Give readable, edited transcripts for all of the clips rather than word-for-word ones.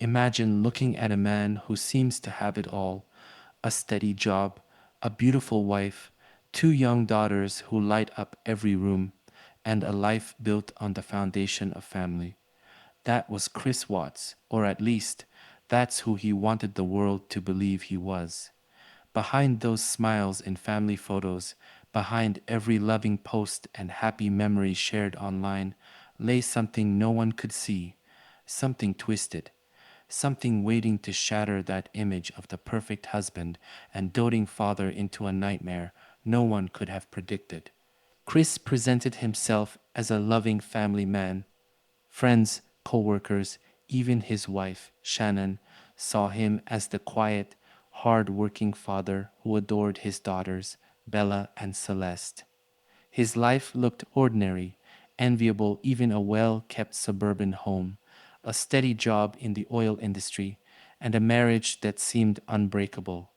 Imagine looking at a man who seems to have it all: a steady job, a beautiful wife, two young daughters who light up every room, and a life built on the foundation of family. That was Chris Watts, or at least, that's who he wanted the world to believe he was. Behind those smiles in family photos, behind every loving post and happy memory shared online, lay something no one could see, something twisted, something waiting to shatter that image of the perfect husband and doting father into a nightmare no one could have predicted. Chris presented himself as a loving family man. Friends, co-workers, even his wife, Shannon, saw him as the quiet, hard-working father who adored his daughters, Bella and Celeste. His life looked ordinary, enviable, even a well-kept suburban home, a steady job in the oil industry, and a marriage that seemed unbreakable.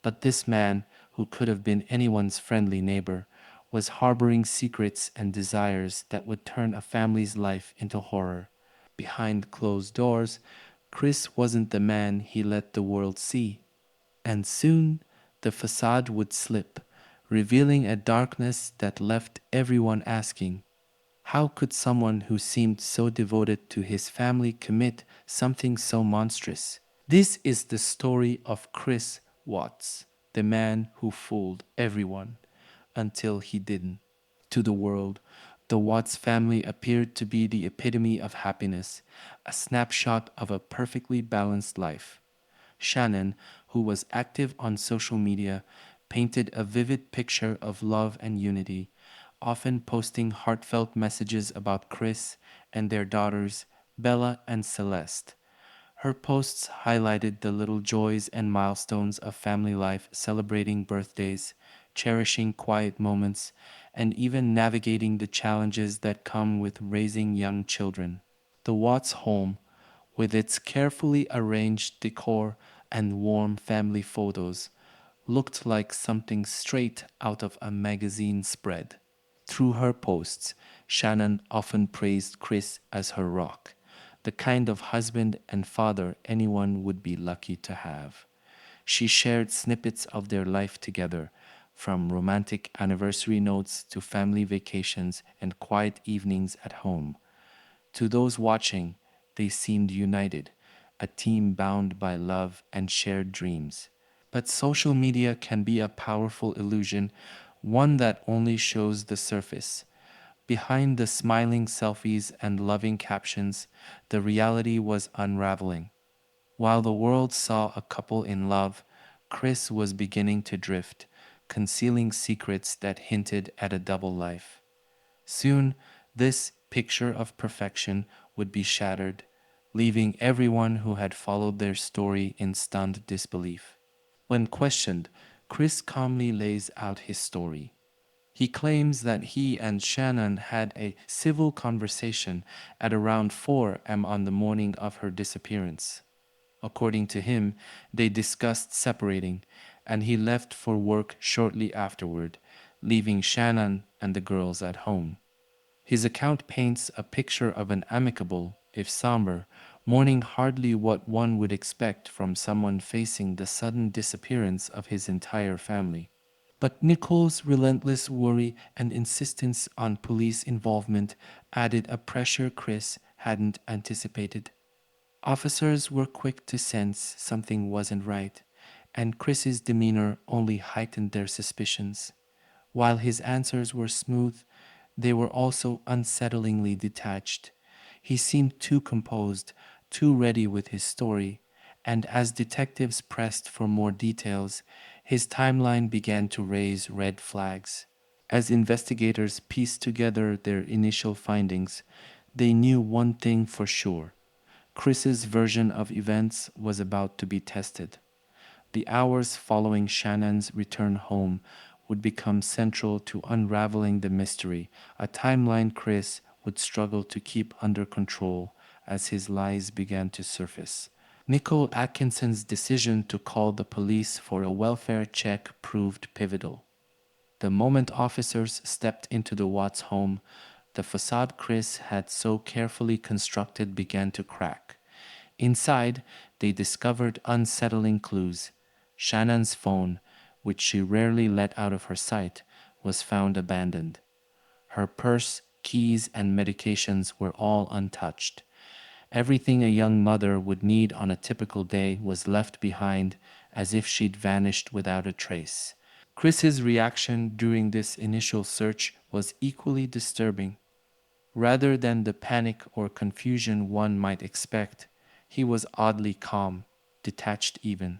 But this man, who could have been anyone's friendly neighbor, was harboring secrets and desires that would turn a family's life into horror. Behind closed doors, Chris wasn't the man he let the world see. And soon the facade would slip, revealing a darkness that left everyone asking, how could someone who seemed so devoted to his family commit something so monstrous? This is the story of Chris Watts, the man who fooled everyone until he didn't. To the world, the Watts family appeared to be the epitome of happiness, a snapshot of a perfectly balanced life. Shannon, who was active on social media, painted a vivid picture of love and unity, often posting heartfelt messages about Chris and their daughters, Bella and Celeste. Her posts highlighted the little joys and milestones of family life, celebrating birthdays, cherishing quiet moments, and even navigating the challenges that come with raising young children. The Watts home, with its carefully arranged decor and warm family photos, looked like something straight out of a magazine spread. Through her posts, Shannon often praised Chris as her rock, the kind of husband and father anyone would be lucky to have. She shared snippets of their life together, from romantic anniversary notes to family vacations and quiet evenings at home. To those watching, they seemed united, a team bound by love and shared dreams. But social media can be a powerful illusion, one that only shows the surface. Behind the smiling selfies and loving captions, the reality was unraveling. While the world saw a couple in love, Chris was beginning to drift, concealing secrets that hinted at a double life. Soon, this picture of perfection would be shattered, leaving everyone who had followed their story in stunned disbelief. When questioned, Chris calmly lays out his story. He claims that he and Shannon had a civil conversation at around 4 a.m. on the morning of her disappearance. According to him, they discussed separating, and he left for work shortly afterward, leaving Shannon and the girls at home. His account paints a picture of an amicable, if somber, morning, hardly what one would expect from someone facing the sudden disappearance of his entire family. But Nicole's relentless worry and insistence on police involvement added a pressure Chris hadn't anticipated. Officers were quick to sense something wasn't right, and Chris's demeanor only heightened their suspicions. While his answers were smooth, they were also unsettlingly detached. He seemed too composed, too ready with his story, and as detectives pressed for more details, his timeline began to raise red flags. As investigators pieced together their initial findings, they knew one thing for sure: Chris's version of events was about to be tested. The hours following Shannon's return home would become central to unraveling the mystery, a timeline Chris would struggle to keep under control as his lies began to surface. Nicole Atkinson's decision to call the police for a welfare check proved pivotal. The moment officers stepped into the Watts home, the facade Chris had so carefully constructed began to crack. Inside, they discovered unsettling clues. Shannon's phone, which she rarely let out of her sight, was found abandoned. Her purse, keys, and medications were all untouched. Everything a young mother would need on a typical day was left behind, as if she'd vanished without a trace. Chris's reaction during this initial search was equally disturbing. Rather than the panic or confusion one might expect, he was oddly calm, detached even.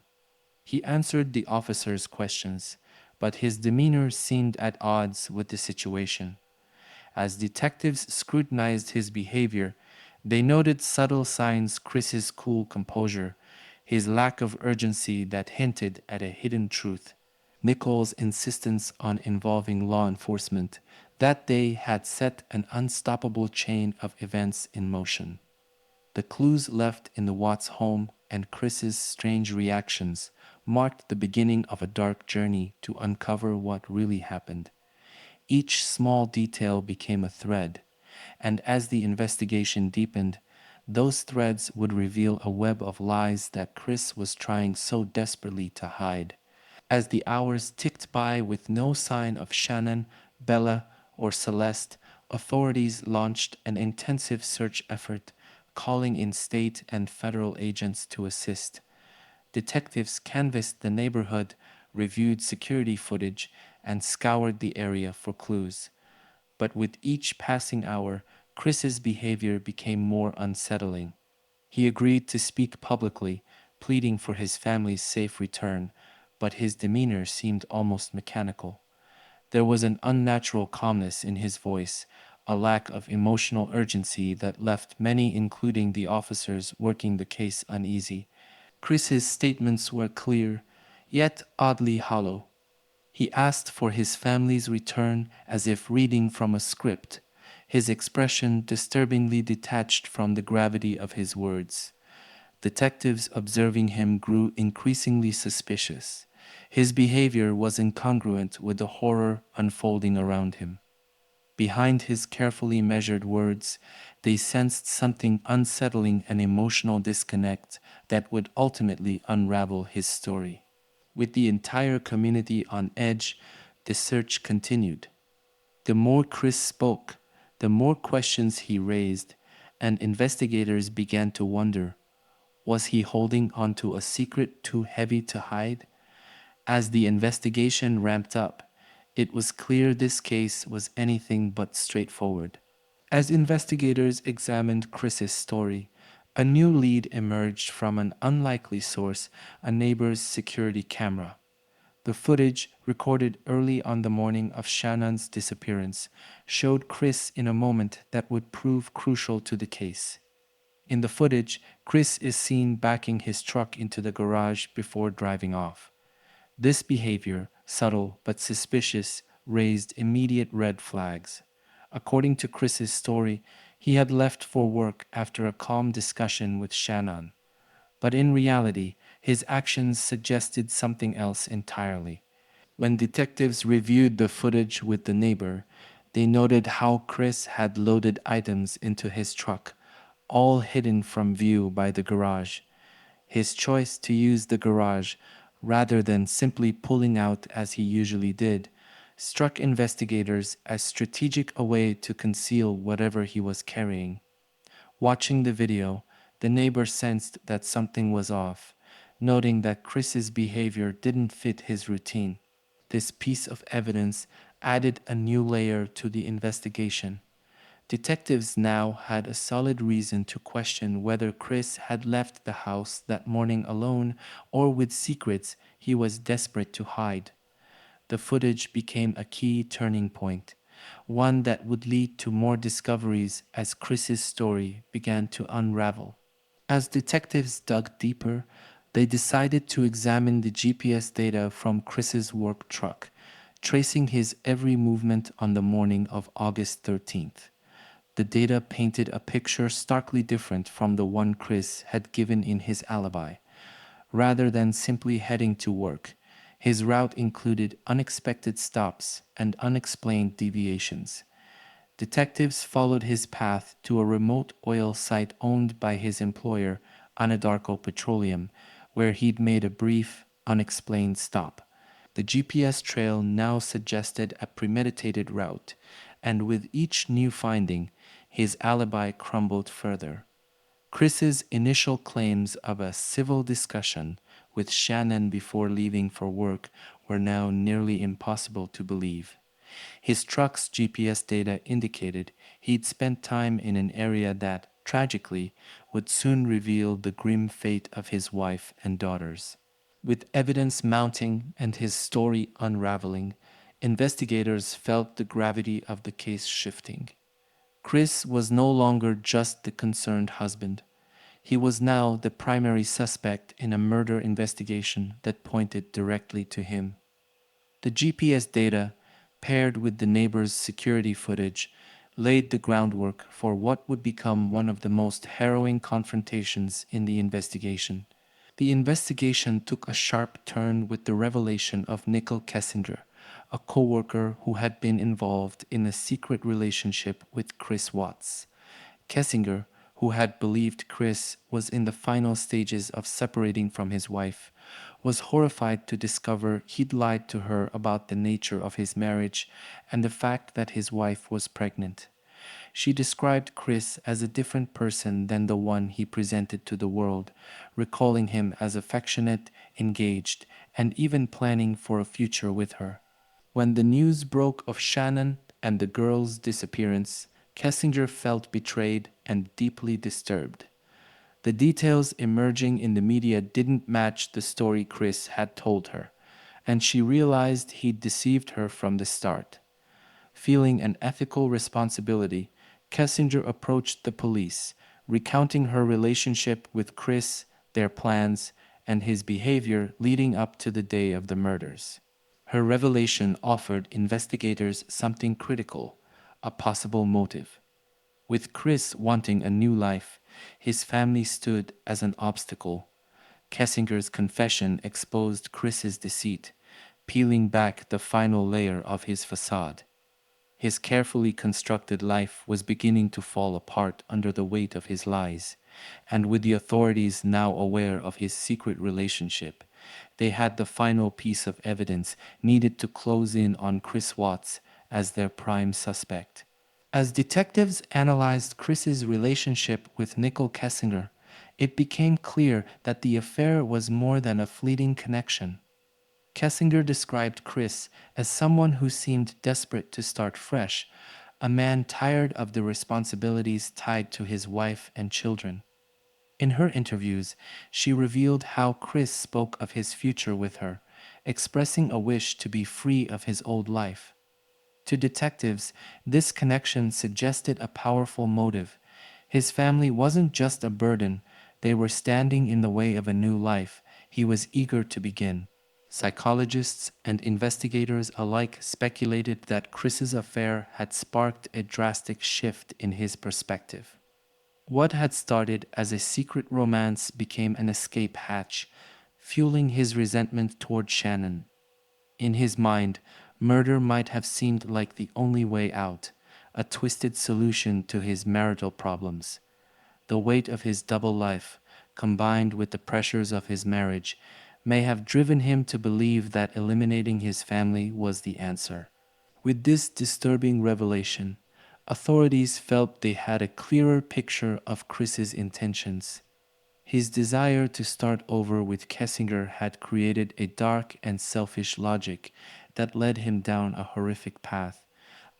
He answered the officer's questions, but his demeanor seemed at odds with the situation. As detectives scrutinized his behavior, they noted subtle signs: Chris's cool composure, his lack of urgency that hinted at a hidden truth, Nichols' insistence on involving law enforcement. That day had set an unstoppable chain of events in motion. The clues left in the Watts home and Chris's strange reactions marked the beginning of a dark journey to uncover what really happened. Each small detail became a thread, and as the investigation deepened, those threads would reveal a web of lies that Chris was trying so desperately to hide. As the hours ticked by with no sign of Shannon, Bella, or Celeste, authorities launched an intensive search effort, calling in state and federal agents to assist. Detectives canvassed the neighborhood, reviewed security footage, and scoured the area for clues. But with each passing hour, Chris's behavior became more unsettling. He agreed to speak publicly, pleading for his family's safe return, but his demeanor seemed almost mechanical. There was an unnatural calmness in his voice, a lack of emotional urgency that left many, including the officers working the case, uneasy. Chris's statements were clear, yet oddly hollow. He asked for his family's return as if reading from a script, his expression disturbingly detached from the gravity of his words. Detectives observing him grew increasingly suspicious. His behavior was incongruent with the horror unfolding around him. Behind his carefully measured words, they sensed something unsettling, an emotional disconnect that would ultimately unravel his story. With the entire community on edge, the search continued. The more Chris spoke, the more questions he raised, and investigators began to wonder, was he holding onto a secret too heavy to hide? As the investigation ramped up, it was clear this case was anything but straightforward. As investigators examined Chris's story, a new lead emerged from an unlikely source: a neighbor's security camera. The footage, recorded early on the morning of Shannon's disappearance, showed Chris in a moment that would prove crucial to the case. In the footage, Chris is seen backing his truck into the garage before driving off. This behavior, subtle but suspicious, raised immediate red flags. According to Chris's story, he had left for work after a calm discussion with Shannon. But in reality, his actions suggested something else entirely. When detectives reviewed the footage with the neighbor, they noted how Chris had loaded items into his truck, all hidden from view by the garage. His choice to use the garage, rather than simply pulling out as he usually did, struck investigators as strategic, a way to conceal whatever he was carrying. Watching the video, the neighbor sensed that something was off, noting that Chris's behavior didn't fit his routine. This piece of evidence added a new layer to the investigation. Detectives now had a solid reason to question whether Chris had left the house that morning alone or with secrets he was desperate to hide. The footage became a key turning point, one that would lead to more discoveries as Chris's story began to unravel. As detectives dug deeper, they decided to examine the GPS data from Chris's work truck, tracing his every movement on the morning of August 13th. The data painted a picture starkly different from the one Chris had given in his alibi. Rather than simply heading to work, his route included unexpected stops and unexplained deviations. Detectives followed his path to a remote oil site owned by his employer, Anadarko Petroleum, where he'd made a brief, unexplained stop. The GPS trail now suggested a premeditated route, and with each new finding, his alibi crumbled further. Chris's initial claims of a civil discussion with Shannon before leaving for work were now nearly impossible to believe. His truck's GPS data indicated he'd spent time in an area that, tragically, would soon reveal the grim fate of his wife and daughters. With evidence mounting and his story unraveling, investigators felt the gravity of the case shifting. Chris was no longer just the concerned husband. He was now the primary suspect in a murder investigation that pointed directly to him. The GPS data, paired with the neighbor's security footage, laid the groundwork for what would become one of the most harrowing confrontations in the investigation. The investigation took a sharp turn with the revelation of Nickel Kessinger, a coworker who had been involved in a secret relationship with Chris Watts. Kessinger, who had believed Chris was in the final stages of separating from his wife, was horrified to discover he'd lied to her about the nature of his marriage and the fact that his wife was pregnant. She described Chris as a different person than the one he presented to the world, recalling him as affectionate, engaged, and even planning for a future with her. When the news broke of Shannon and the girl's disappearance, Kessinger felt betrayed and deeply disturbed. The details emerging in the media didn't match the story Chris had told her, and she realized he'd deceived her from the start. Feeling an ethical responsibility, Kessinger approached the police, recounting her relationship with Chris, their plans, and his behavior leading up to the day of the murders. Her revelation offered investigators something critical, a possible motive. With Chris wanting a new life, his family stood as an obstacle. Kessinger's confession exposed Chris's deceit, peeling back the final layer of his facade. His carefully constructed life was beginning to fall apart under the weight of his lies, and with the authorities now aware of his secret relationship, they had the final piece of evidence needed to close in on Chris Watts as their prime suspect. As detectives analyzed Chris's relationship with Nicole Kessinger, it became clear that the affair was more than a fleeting connection. Kessinger described Chris as someone who seemed desperate to start fresh, a man tired of the responsibilities tied to his wife and children. In her interviews, she revealed how Chris spoke of his future with her, expressing a wish to be free of his old life. To detectives, this connection suggested a powerful motive. His family wasn't just a burden, they were standing in the way of a new life he was eager to begin. Psychologists and investigators alike speculated that Chris's affair had sparked a drastic shift in his perspective. What had started as a secret romance became an escape hatch, fueling his resentment toward Shannon. In his mind, murder might have seemed like the only way out, a twisted solution to his marital problems. The weight of his double life, combined with the pressures of his marriage, may have driven him to believe that eliminating his family was the answer. With this disturbing revelation, authorities felt they had a clearer picture of Chris's intentions. His desire to start over with Kessinger had created a dark and selfish logic that led him down a horrific path,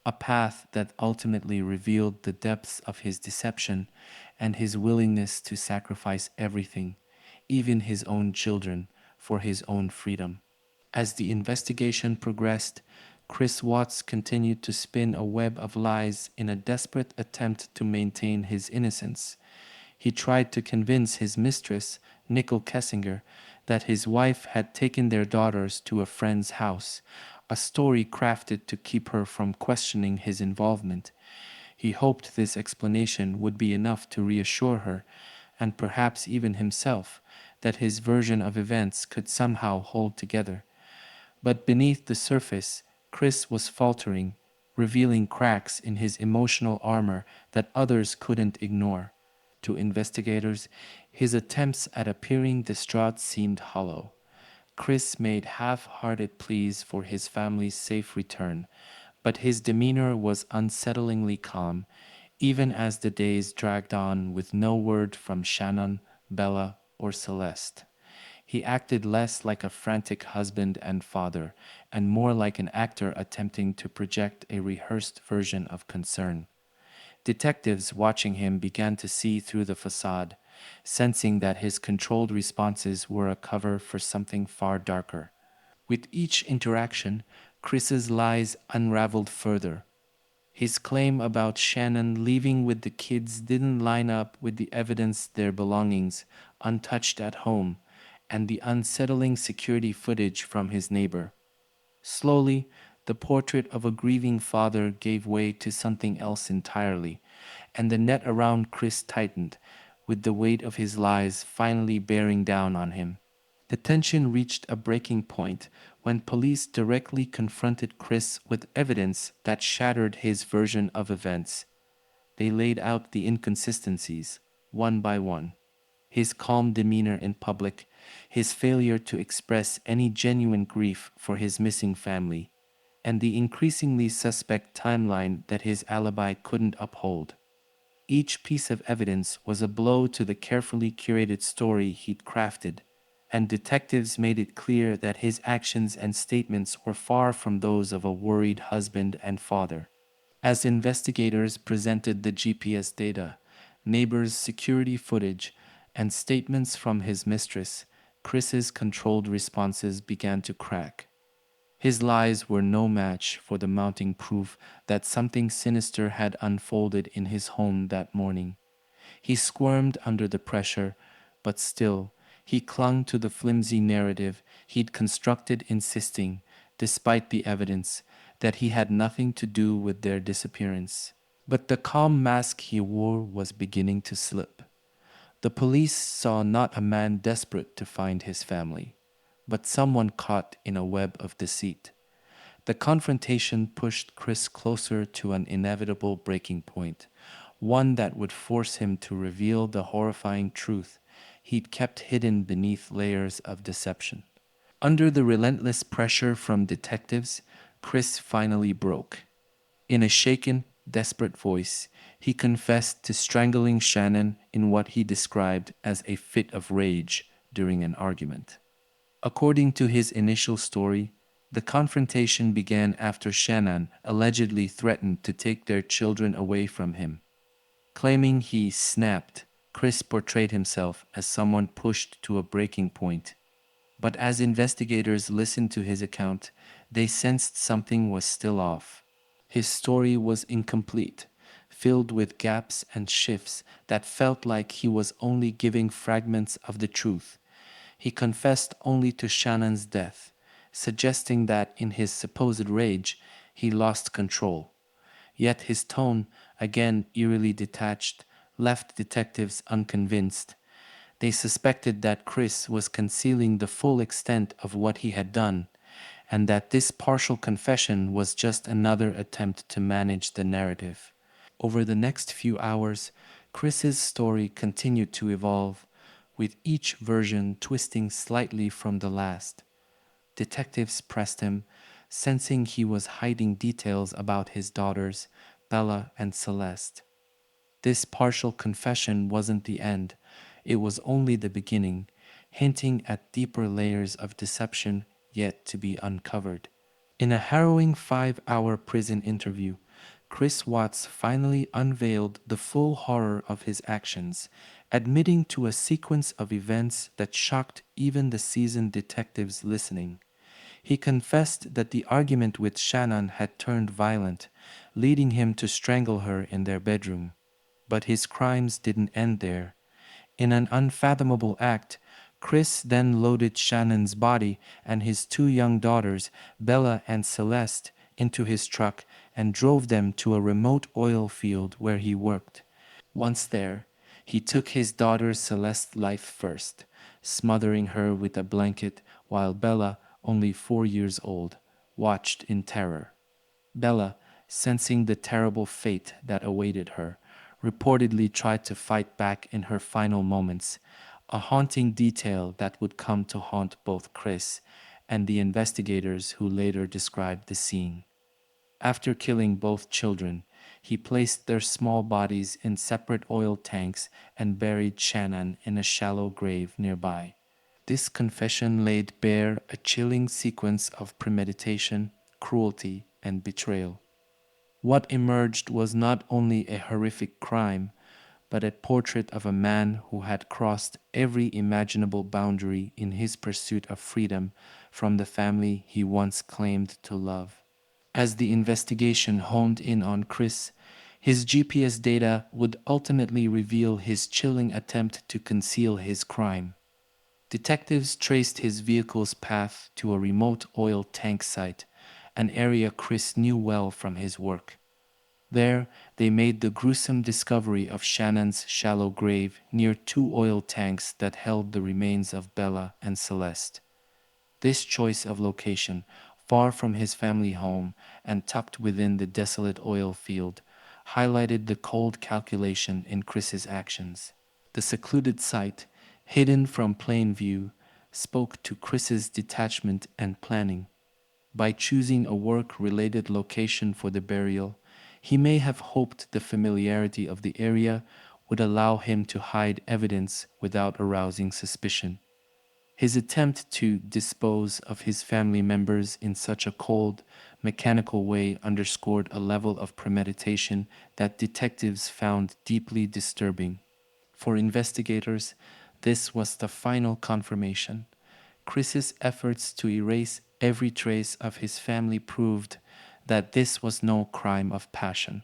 a path that ultimately revealed the depths of his deception and his willingness to sacrifice everything, even his own children, for his own freedom. As the investigation progressed, Chris Watts continued to spin a web of lies in a desperate attempt to maintain his innocence. He tried to convince his mistress, Nicole Kessinger, that his wife had taken their daughters to a friend's house, a story crafted to keep her from questioning his involvement. He hoped this explanation would be enough to reassure her, and perhaps even himself, that his version of events could somehow hold together. But beneath the surface, Chris was faltering, revealing cracks in his emotional armor that others couldn't ignore. To investigators, His attempts at appearing distraught seemed hollow. Chris made half-hearted pleas for his family's safe return, but his demeanor was unsettlingly calm, even as the days dragged on with no word from Shannon, Bella, or Celeste. He acted less like a frantic husband and father, and more like an actor attempting to project a rehearsed version of concern. Detectives watching him began to see through the facade, sensing that his controlled responses were a cover for something far darker. With each interaction, Chris's lies unraveled further. His claim about Shannon leaving with the kids didn't line up with the evidence their belongings untouched at home and the unsettling security footage from his neighbor. Slowly, the portrait of a grieving father gave way to something else entirely, and the net around Chris tightened, with the weight of his lies finally bearing down on him. The tension reached a breaking point when police directly confronted Chris with evidence that shattered his version of events. They laid out the inconsistencies, one by one. His calm demeanor in public, his failure to express any genuine grief for his missing family, and the increasingly suspect timeline that his alibi couldn't uphold. Each piece of evidence was a blow to the carefully curated story he'd crafted, and detectives made it clear that his actions and statements were far from those of a worried husband and father. As investigators presented the GPS data, neighbors' security footage, and statements from his mistress, Chris's controlled responses began to crack. His lies were no match for the mounting proof that something sinister had unfolded in his home that morning. He squirmed under the pressure, but still, he clung to the flimsy narrative he'd constructed, insisting, despite the evidence, that he had nothing to do with their disappearance. But the calm mask he wore was beginning to slip. The police saw not a man desperate to find his family, but someone caught in a web of deceit. The confrontation pushed Chris closer to an inevitable breaking point, one that would force him to reveal the horrifying truth he'd kept hidden beneath layers of deception. Under the relentless pressure from detectives, Chris finally broke. In a shaken, desperate voice, he confessed to strangling Shannon in what he described as a fit of rage during an argument. According to his initial story, the confrontation began after Shannon allegedly threatened to take their children away from him. Claiming he snapped, Chris portrayed himself as someone pushed to a breaking point. But as investigators listened to his account, they sensed something was still off. His story was incomplete, filled with gaps and shifts that felt like he was only giving fragments of the truth. He confessed only to Shannon's death, suggesting that in his supposed rage, he lost control. Yet his tone, again eerily detached, left detectives unconvinced. They suspected that Chris was concealing the full extent of what he had done, and that this partial confession was just another attempt to manage the narrative. Over the next few hours, Chris's story continued to evolve, with each version twisting slightly from the last. Detectives pressed him, sensing he was hiding details about his daughters, Bella and Celeste. This partial confession wasn't the end, it was only the beginning, hinting at deeper layers of deception yet to be uncovered. In a harrowing 5-hour prison interview, Chris Watts finally unveiled the full horror of his actions, admitting to a sequence of events that shocked even the seasoned detectives listening. He confessed that the argument with Shannon had turned violent, leading him to strangle her in their bedroom. But his crimes didn't end there. In an unfathomable act, Chris then loaded Shannon's body and his two young daughters, Bella and Celeste, into his truck and drove them to a remote oil field where he worked. Once there, he took his daughter Celeste's life first, smothering her with a blanket while Bella, only 4 years old, watched in terror. Bella, sensing the terrible fate that awaited her, reportedly tried to fight back in her final moments, a haunting detail that would come to haunt both Chris and the investigators who later described the scene. After killing both children, he placed their small bodies in separate oil tanks and buried Shannon in a shallow grave nearby. This confession laid bare a chilling sequence of premeditation, cruelty, and betrayal. What emerged was not only a horrific crime, but a portrait of a man who had crossed every imaginable boundary in his pursuit of freedom from the family he once claimed to love. As the investigation honed in on Chris, his GPS data would ultimately reveal his chilling attempt to conceal his crime. Detectives traced his vehicle's path to a remote oil tank site, an area Chris knew well from his work. There, they made the gruesome discovery of Shannon's shallow grave near two oil tanks that held the remains of Bella and Celeste. This choice of location, far from his family home and tucked within the desolate oil field, highlighted the cold calculation in Chris's actions. The secluded site, hidden from plain view, spoke to Chris's detachment and planning. By choosing a work-related location for the burial, he may have hoped the familiarity of the area would allow him to hide evidence without arousing suspicion. His attempt to dispose of his family members in such a cold, mechanical way underscored a level of premeditation that detectives found deeply disturbing. For investigators, this was the final confirmation. Chris's efforts to erase every trace of his family proved that this was no crime of passion.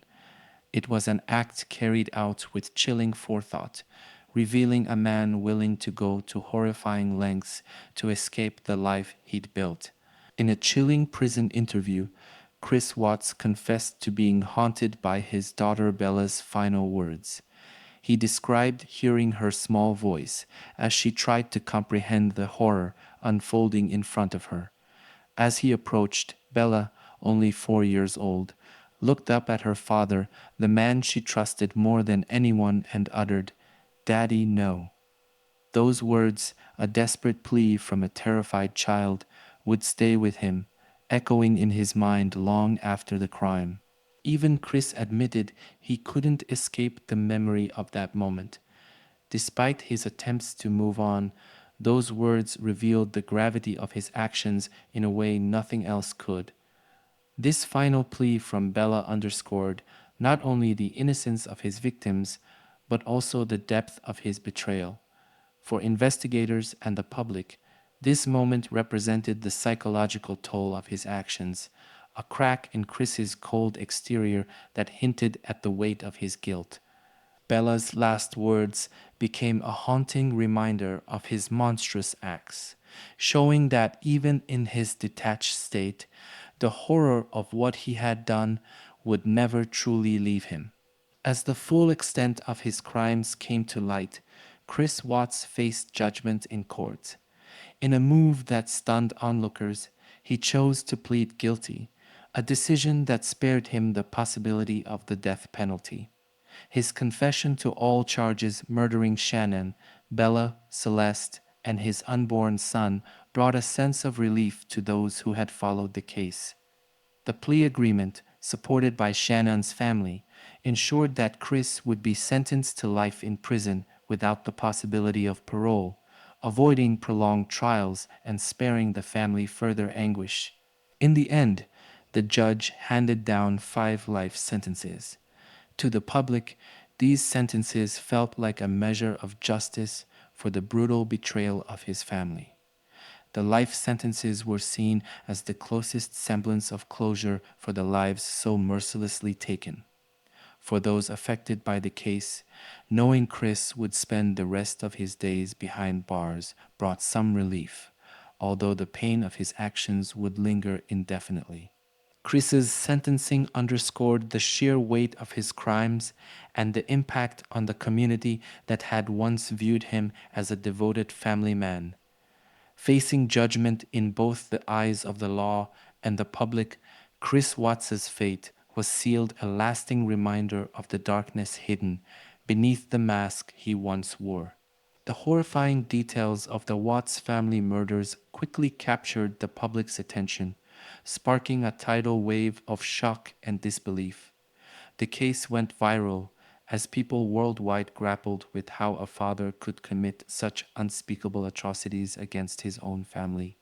It was an act carried out with chilling forethought, revealing a man willing to go to horrifying lengths to escape the life he'd built. In a chilling prison interview, Chris Watts confessed to being haunted by his daughter Bella's final words. He described hearing her small voice as she tried to comprehend the horror unfolding in front of her. As he approached, Bella, only 4 years old, looked up at her father, the man she trusted more than anyone, and uttered, "Daddy, no." Those words, a desperate plea from a terrified child, would stay with him, echoing in his mind long after the crime. Even Chris admitted he couldn't escape the memory of that moment. Despite his attempts to move on, those words revealed the gravity of his actions in a way nothing else could. This final plea from Bella underscored not only the innocence of his victims, but also the depth of his betrayal. For investigators and the public, this moment represented the psychological toll of his actions, a crack in Chris's cold exterior that hinted at the weight of his guilt. Bella's last words became a haunting reminder of his monstrous acts, showing that even in his detached state, the horror of what he had done would never truly leave him. As the full extent of his crimes came to light, Chris Watts faced judgment in court. In a move that stunned onlookers, he chose to plead guilty, a decision that spared him the possibility of the death penalty. His confession to all charges murdering Shannon, Bella, Celeste, and his unborn son brought a sense of relief to those who had followed the case. The plea agreement, supported by Shannon's family, ensured that Chris would be sentenced to life in prison without the possibility of parole, avoiding prolonged trials and sparing the family further anguish. In the end, the judge handed down 5 life sentences. To the public, these sentences felt like a measure of justice for the brutal betrayal of his family. The life sentences were seen as the closest semblance of closure for the lives so mercilessly taken. For those affected by the case, knowing Chris would spend the rest of his days behind bars brought some relief, although the pain of his actions would linger indefinitely. Chris's sentencing underscored the sheer weight of his crimes and the impact on the community that had once viewed him as a devoted family man. Facing judgment in both the eyes of the law and the public, Chris Watts's fate was sealed a lasting reminder of the darkness hidden beneath the mask he once wore. The horrifying details of the Watts family murders quickly captured the public's attention, sparking a tidal wave of shock and disbelief. The case went viral as people worldwide grappled with how a father could commit such unspeakable atrocities against his own family.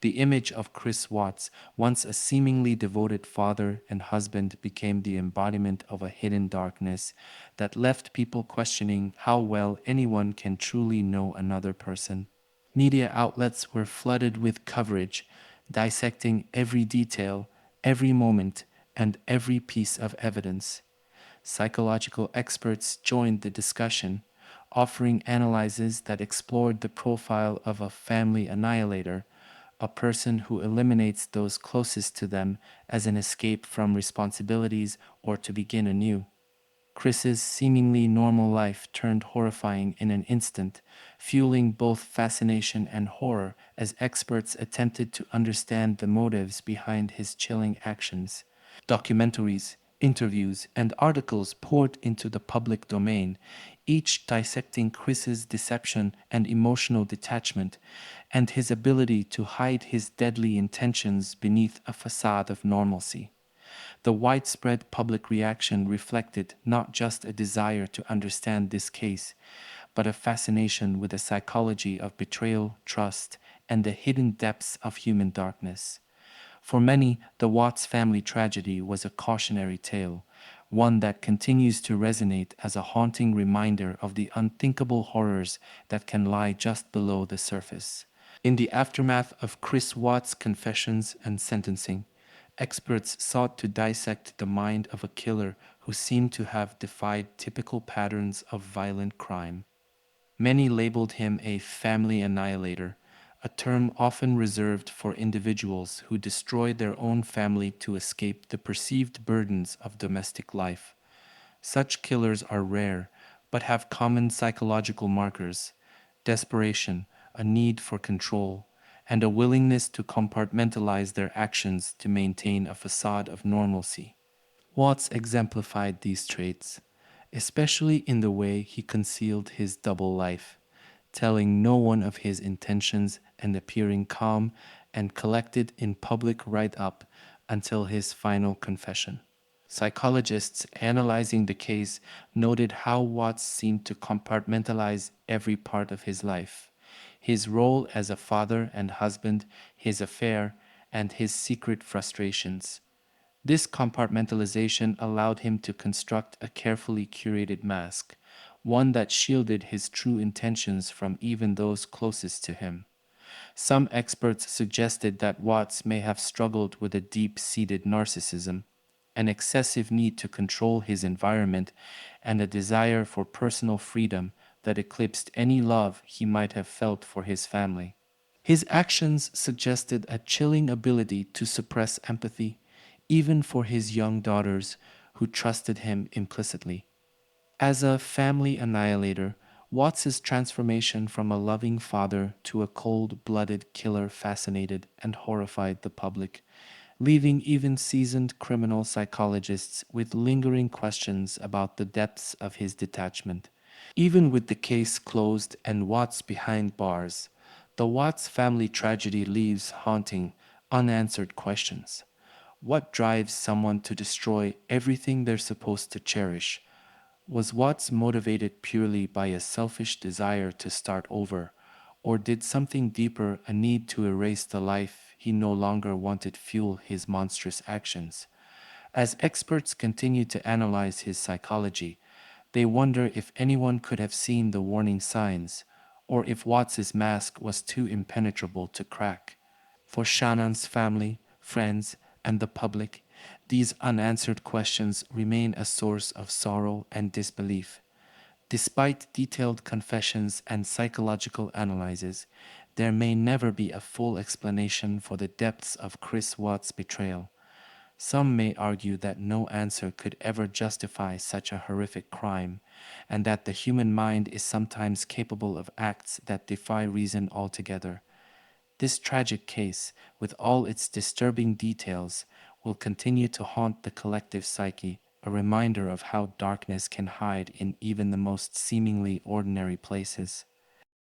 The image of Chris Watts, once a seemingly devoted father and husband, became the embodiment of a hidden darkness that left people questioning how well anyone can truly know another person. Media outlets were flooded with coverage, dissecting every detail, every moment, and every piece of evidence. Psychological experts joined the discussion, offering analyses that explored the profile of a family annihilator, a person who eliminates those closest to them as an escape from responsibilities or to begin anew. Chris's seemingly normal life turned horrifying in an instant, fueling both fascination and horror as experts attempted to understand the motives behind his chilling actions. Documentaries, interviews, and articles poured into the public domain, each dissecting Chris's deception and emotional detachment, and his ability to hide his deadly intentions beneath a facade of normalcy. The widespread public reaction reflected not just a desire to understand this case, but a fascination with the psychology of betrayal, trust, and the hidden depths of human darkness. For many, the Watts family tragedy was a cautionary tale, one that continues to resonate as a haunting reminder of the unthinkable horrors that can lie just below the surface. In the aftermath of Chris Watts' confessions and sentencing, experts sought to dissect the mind of a killer who seemed to have defied typical patterns of violent crime. Many labeled him a family annihilator, a term often reserved for individuals who destroy their own family to escape the perceived burdens of domestic life. Such killers are rare, but have common psychological markers: desperation, a need for control, and a willingness to compartmentalize their actions to maintain a facade of normalcy. Watts exemplified these traits, especially in the way he concealed his double life, telling no one of his intentions and appearing calm and collected in public right up until his final confession. Psychologists analyzing the case noted how Watts seemed to compartmentalize every part of his life: his role as a father and husband, his affair, and his secret frustrations. This compartmentalization allowed him to construct a carefully curated mask, one that shielded his true intentions from even those closest to him. Some experts suggested that Watts may have struggled with a deep seated narcissism, an excessive need to control his environment, and a desire for personal freedom that eclipsed any love he might have felt for his family. His actions suggested a chilling ability to suppress empathy, even for his young daughters who trusted him implicitly. As a family annihilator, Watts's transformation from a loving father to a cold-blooded killer fascinated and horrified the public, leaving even seasoned criminal psychologists with lingering questions about the depths of his detachment. Even with the case closed and Watts behind bars, the Watts family tragedy leaves haunting, unanswered questions. What drives someone to destroy everything they're supposed to cherish? Was Watts motivated purely by a selfish desire to start over, or did something deeper, a need to erase the life he no longer wanted, fuel his monstrous actions? As experts continue to analyze his psychology, they wonder if anyone could have seen the warning signs, or if Watts's mask was too impenetrable to crack. For Shannon's family, friends, and the public, these unanswered questions remain a source of sorrow and disbelief. Despite detailed confessions and psychological analyses, there may never be a full explanation for the depths of Chris Watts' betrayal. Some may argue that no answer could ever justify such a horrific crime, and that the human mind is sometimes capable of acts that defy reason altogether. This tragic case, with all its disturbing details, will continue to haunt the collective psyche, a reminder of how darkness can hide in even the most seemingly ordinary places.